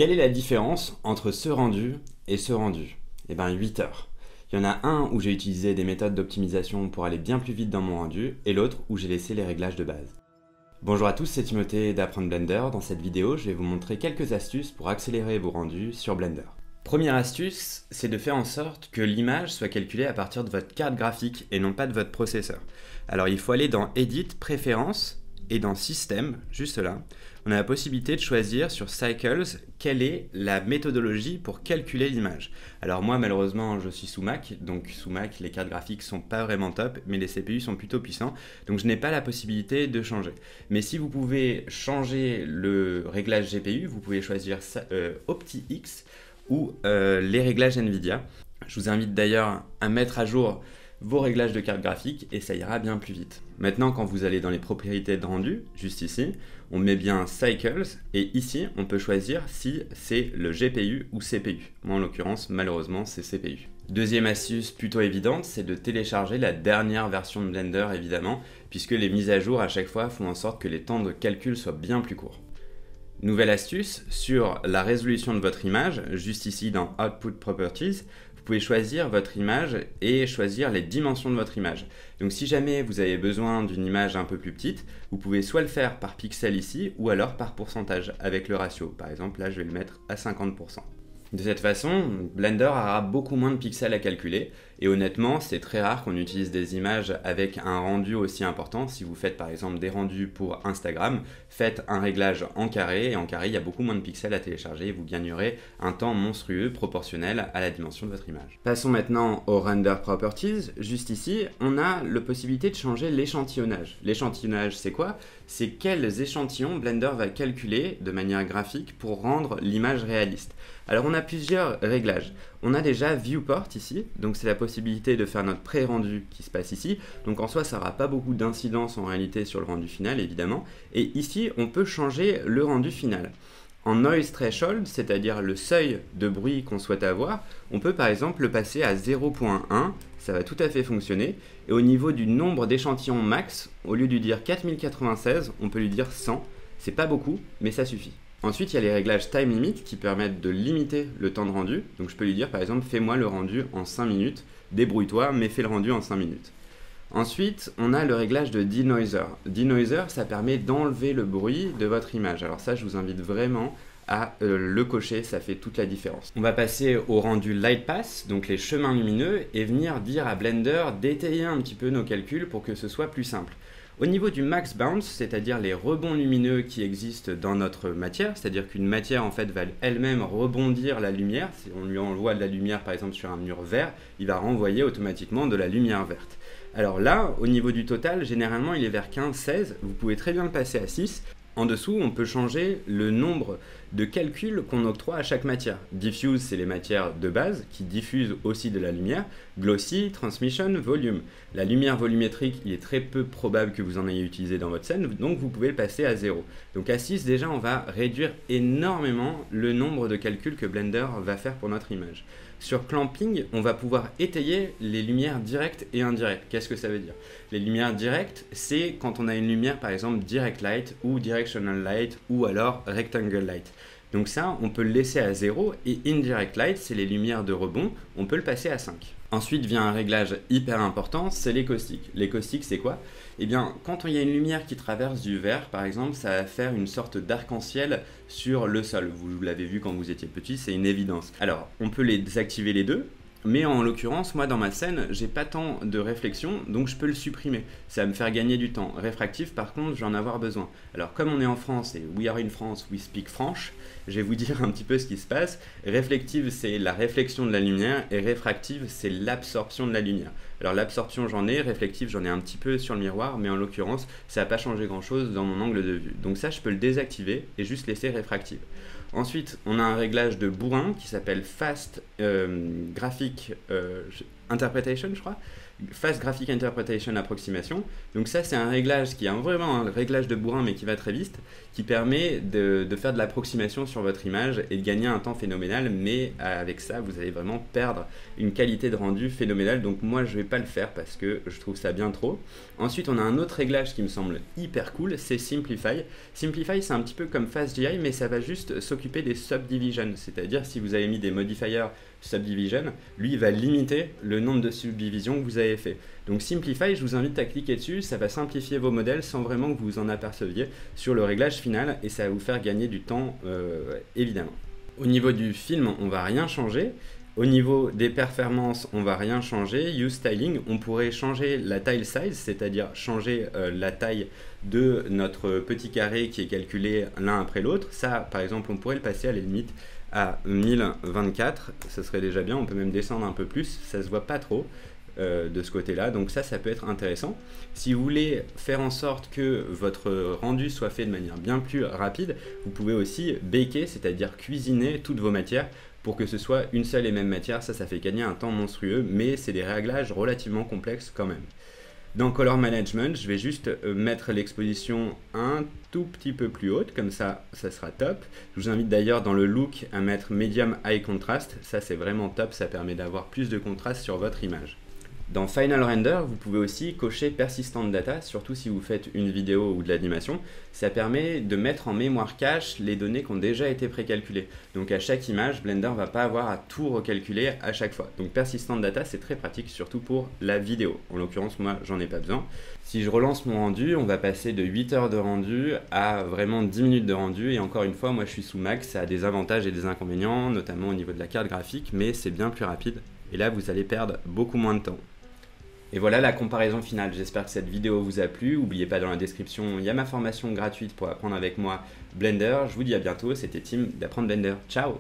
Quelle est la différence entre ce rendu et ce rendu? Eh bien 8 heures. Il y en a un où j'ai utilisé des méthodes d'optimisation pour aller bien plus vite dans mon rendu et l'autre où j'ai laissé les réglages de base. Bonjour à tous, c'est Timothée d'Apprendre Blender. Dans cette vidéo, je vais vous montrer quelques astuces pour accélérer vos rendus sur Blender. Première astuce, c'est de faire en sorte que l'image soit calculée à partir de votre carte graphique et non pas de votre processeur. Alors il faut aller dans Edit, Préférences et dans Système, juste là, on a la possibilité de choisir sur Cycles quelle est la méthodologie pour calculer l'image. Alors moi malheureusement je suis sous Mac, donc sous Mac les cartes graphiques sont pas vraiment top, mais les CPU sont plutôt puissants, donc je n'ai pas la possibilité de changer. Mais si vous pouvez changer le réglage GPU, vous pouvez choisir OptiX ou les réglages Nvidia. Je vous invite d'ailleurs à mettre à jour vos réglages de carte graphique et ça ira bien plus vite. Maintenant, quand vous allez dans les propriétés de rendu, juste ici, on met bien Cycles et ici, on peut choisir si c'est le GPU ou CPU. Moi, en l'occurrence, malheureusement, c'est CPU. Deuxième astuce plutôt évidente, c'est de télécharger la dernière version de Blender, évidemment, puisque les mises à jour à chaque fois font en sorte que les temps de calcul soient bien plus courts. Nouvelle astuce, sur la résolution de votre image, juste ici dans Output Properties, vous pouvez choisir votre image et choisir les dimensions de votre image. Donc si jamais vous avez besoin d'une image un peu plus petite, vous pouvez soit le faire par pixel ici, ou alors par pourcentage avec le ratio. Par exemple, là je vais le mettre à 50%. De cette façon, Blender aura beaucoup moins de pixels à calculer et honnêtement, c'est très rare qu'on utilise des images avec un rendu aussi important. Si vous faites par exemple des rendus pour Instagram, faites un réglage en carré et en carré, il y a beaucoup moins de pixels à télécharger et vous gagnerez un temps monstrueux proportionnel à la dimension de votre image. Passons maintenant aux Render Properties. Juste ici, on a la possibilité de changer l'échantillonnage. L'échantillonnage, c'est quoi? C'est quels échantillons Blender va calculer de manière graphique pour rendre l'image réaliste. Alors on a plusieurs réglages. On a déjà Viewport ici, donc c'est la possibilité de faire notre pré-rendu qui se passe ici. Donc en soi, ça n'aura pas beaucoup d'incidence en réalité sur le rendu final, évidemment. Et ici, on peut changer le rendu final. En Noise Threshold, c'est-à-dire le seuil de bruit qu'on souhaite avoir, on peut par exemple le passer à 0.1, ça va tout à fait fonctionner. Et au niveau du nombre d'échantillons max, au lieu de lui dire 4096, on peut lui dire 100. C'est pas beaucoup, mais ça suffit. Ensuite, il y a les réglages Time Limit qui permettent de limiter le temps de rendu. Donc je peux lui dire par exemple, fais-moi le rendu en 5 minutes, débrouille-toi, mais fais le rendu en 5 minutes. Ensuite, on a le réglage de Denoiser. Denoiser, ça permet d'enlever le bruit de votre image. Alors ça, je vous invite vraiment à le cocher, ça fait toute la différence. On va passer au rendu Light Path, donc les chemins lumineux, et venir dire à Blender d'étayer un petit peu nos calculs pour que ce soit plus simple. Au niveau du max bounce, c'est-à-dire les rebonds lumineux qui existent dans notre matière, c'est-à-dire qu'une matière en fait va elle-même rebondir la lumière, si on lui envoie de la lumière par exemple sur un mur vert, il va renvoyer automatiquement de la lumière verte. Alors là, au niveau du total, généralement il est vers 15-16, vous pouvez très bien le passer à 6. En dessous, on peut changer le nombre de calculs qu'on octroie à chaque matière. Diffuse, c'est les matières de base qui diffusent aussi de la lumière. Glossy, Transmission, Volume. La lumière volumétrique, il est très peu probable que vous en ayez utilisé dans votre scène, donc vous pouvez le passer à 0. Donc à 6, déjà, on va réduire énormément le nombre de calculs que Blender va faire pour notre image. Sur Clamping, on va pouvoir étayer les lumières directes et indirectes. Qu'est-ce que ça veut dire? Les lumières directes, c'est quand on a une lumière par exemple Direct Light ou Directional Light ou alors Rectangle Light. Donc ça, on peut le laisser à 0 et Indirect Light, c'est les lumières de rebond, on peut le passer à 5. Ensuite vient un réglage hyper important, c'est les caustiques. Les caustiques, c'est quoi? Eh bien, quand il y a une lumière qui traverse du vert, par exemple, ça va faire une sorte d'arc-en-ciel sur le sol. Vous l'avez vu quand vous étiez petit, c'est une évidence. Alors, on peut les désactiver les deux, mais en l'occurrence, moi dans ma scène, j'ai pas tant de réflexion, donc je peux le supprimer. Ça va me faire gagner du temps. Réfractif, par contre, je vais en avoir besoin. Alors, comme on est en France et we are in France, we speak French, je vais vous dire un petit peu ce qui se passe. Réflective, c'est la réflexion de la lumière, et réfractive, c'est l'absorption de la lumière. Alors l'absorption, j'en ai, réflective, j'en ai un petit peu sur le miroir, mais en l'occurrence, ça n'a pas changé grand-chose dans mon angle de vue. Donc ça, je peux le désactiver et juste laisser réfractive. Ensuite, on a un réglage de bourrin qui s'appelle Fast Graphic Interpretation, je crois. Fast Graphic Interpretation Approximation. Donc ça, c'est un réglage qui est vraiment un réglage de bourrin, mais qui va très vite, qui permet de faire de l'approximation sur votre image et de gagner un temps phénoménal, mais avec ça, vous allez vraiment perdre une qualité de rendu phénoménale. Donc moi, je vais pas le faire parce que je trouve ça bien trop. Ensuite, on a un autre réglage qui me semble hyper cool, c'est Simplify. Simplify, c'est un petit peu comme FastGI, mais ça va juste s'occuper des subdivisions, c'est-à-dire si vous avez mis des modifiers subdivision, lui il va limiter le nombre de subdivisions que vous avez fait. Donc Simplify, je vous invite à cliquer dessus, ça va simplifier vos modèles sans vraiment que vous vous en aperceviez sur le réglage final et ça va vous faire gagner du temps évidemment. Au niveau du film, on va rien changer. Au niveau des performances, on va rien changer. Use styling, on pourrait changer la tile size, c'est-à-dire changer la taille de notre petit carré qui est calculé l'un après l'autre. Ça, par exemple, on pourrait le passer à la limite à 1024, ça serait déjà bien. On peut même descendre un peu plus, ça se voit pas trop de ce côté-là. Donc ça peut être intéressant. Si vous voulez faire en sorte que votre rendu soit fait de manière bien plus rapide, vous pouvez aussi baker, c'est-à-dire cuisiner toutes vos matières pour que ce soit une seule et même matière. Ça fait gagner un temps monstrueux, mais c'est des réglages relativement complexes quand même. Dans Color Management, je vais juste mettre l'exposition un tout petit peu plus haute, comme ça sera top. Je vous invite d'ailleurs dans le look à mettre Medium High Contrast, ça c'est vraiment top, ça permet d'avoir plus de contraste sur votre image. Dans Final Render, vous pouvez aussi cocher Persistent Data, surtout si vous faites une vidéo ou de l'animation. Ça permet de mettre en mémoire cache les données qui ont déjà été précalculées. Donc à chaque image, Blender ne va pas avoir à tout recalculer à chaque fois. Donc Persistent Data, c'est très pratique, surtout pour la vidéo. En l'occurrence, moi, j'en ai pas besoin. Si je relance mon rendu, on va passer de 8 heures de rendu à vraiment 10 minutes de rendu. Et encore une fois, moi, je suis sous Mac, ça a des avantages et des inconvénients, notamment au niveau de la carte graphique, mais c'est bien plus rapide. Et là, vous allez perdre beaucoup moins de temps. Et voilà la comparaison finale, j'espère que cette vidéo vous a plu. N'oubliez pas, dans la description, il y a ma formation gratuite pour apprendre avec moi Blender. Je vous dis à bientôt, c'était Tim d'Apprendre Blender. Ciao!